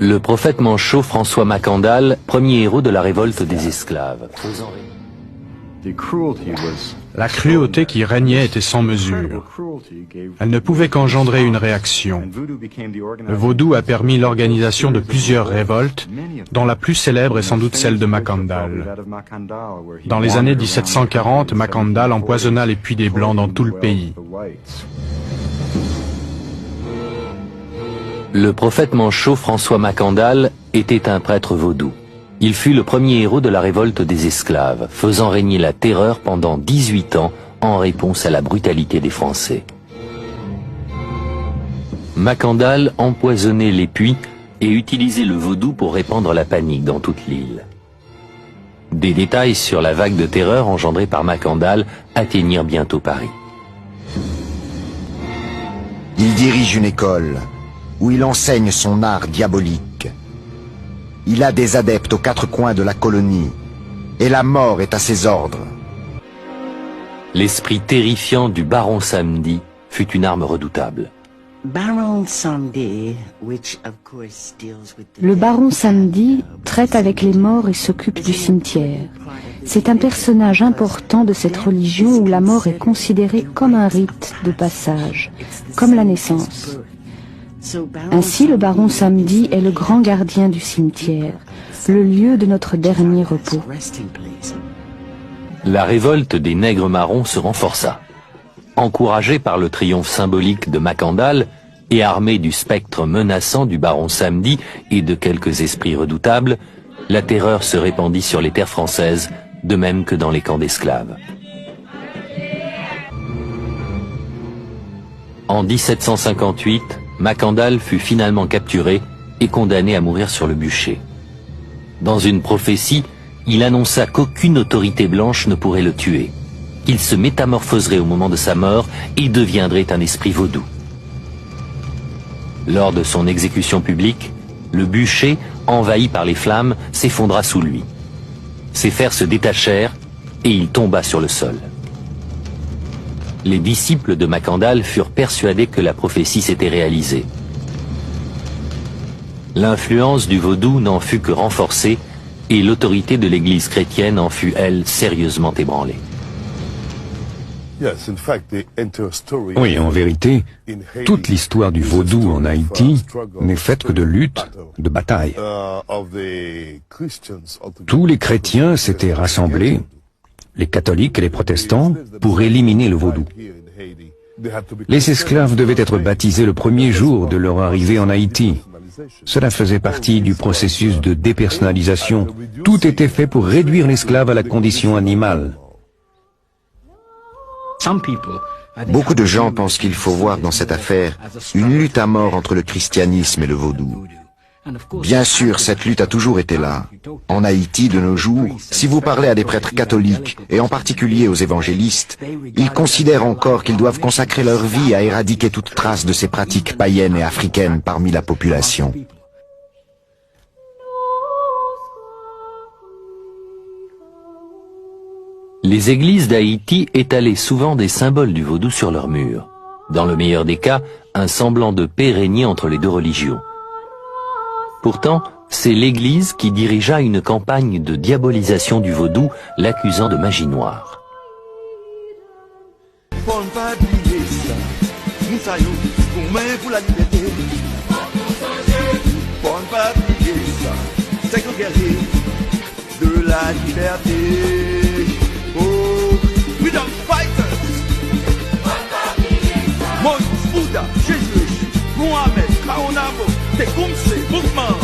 Le prophète manchot François Mackandal, premier héros de la révolte des esclaves. La cruauté qui régnait était sans mesure. Elle ne pouvait qu'engendrer une réaction. Le vaudou a permis l'organisation de plusieurs révoltes, dont la plus célèbre est sans doute celle de Mackandal. Dans les années 1740, Mackandal empoisonna les puits des Blancs dans tout le pays. Le prophète manchot François Mackandal était un prêtre vaudou. Il fut le premier héros de la révolte des esclaves, faisant régner la terreur pendant 18 ans en réponse à la brutalité des Français. Mackandal empoisonnait les puits et utilisait le vaudou pour répandre la panique dans toute l'île. Des détails sur la vague de terreur engendrée par Mackandal atteignirent bientôt Paris. Il dirige une école où il enseigne son art diabolique. Il a des adeptes aux quatre coins de la colonie, et la mort est à ses ordres. L'esprit terrifiant du baron Samedi fut une arme redoutable. Le baron Samedi traite avec les morts et s'occupe du cimetière. C'est un personnage important de cette religion où la mort est considérée comme un rite de passage, comme la naissance. Ainsi, le baron Samedi est le grand gardien du cimetière, le lieu de notre dernier repos. La révolte des nègres marrons se renforça. Encouragé par le triomphe symbolique de Mackandal et armé du spectre menaçant du baron Samedi et de quelques esprits redoutables, la terreur se répandit sur les terres françaises, de même que dans les camps d'esclaves. En 1758, Mackandal fut finalement capturé et condamné à mourir sur le bûcher. Dans une prophétie, il annonça qu'aucune autorité blanche ne pourrait le tuer, qu'il se métamorphoserait au moment de sa mort et deviendrait un esprit vaudou. Lors de son exécution publique, le bûcher, envahi par les flammes, s'effondra sous lui. Ses fers se détachèrent et il tomba sur le sol. Les disciples de Mackandal furent persuadés que la prophétie s'était réalisée. L'influence du vaudou n'en fut que renforcée et l'autorité de l'Église chrétienne en fut, elle, sérieusement ébranlée. Oui, en vérité, toute l'histoire du vaudou en Haïti n'est faite que de luttes, de batailles. Tous les chrétiens s'étaient rassemblés, les catholiques et les protestants, pour éliminer le vaudou. Les esclaves devaient être baptisés le premier jour de leur arrivée en Haïti. Cela faisait partie du processus de dépersonnalisation. Tout était fait pour réduire l'esclave à la condition animale. Beaucoup de gens pensent qu'il faut voir dans cette affaire une lutte à mort entre le christianisme et le vaudou. Bien sûr, cette lutte a toujours été là. En Haïti, de nos jours, si vous parlez à des prêtres catholiques, et en particulier aux évangélistes, ils considèrent encore qu'ils doivent consacrer leur vie à éradiquer toute trace de ces pratiques païennes et africaines parmi la population. Les églises d'Haïti étalaient souvent des symboles du vaudou sur leurs murs. Dans le meilleur des cas, un semblant de paix régnait entre les deux religions. Pourtant, c'est l'Église qui dirigea une campagne de diabolisation du vaudou, l'accusant de magie noire. Moïse, Bouddha, Jésus, Mohamed, Kaonabo, Tecumseh, Mouvement.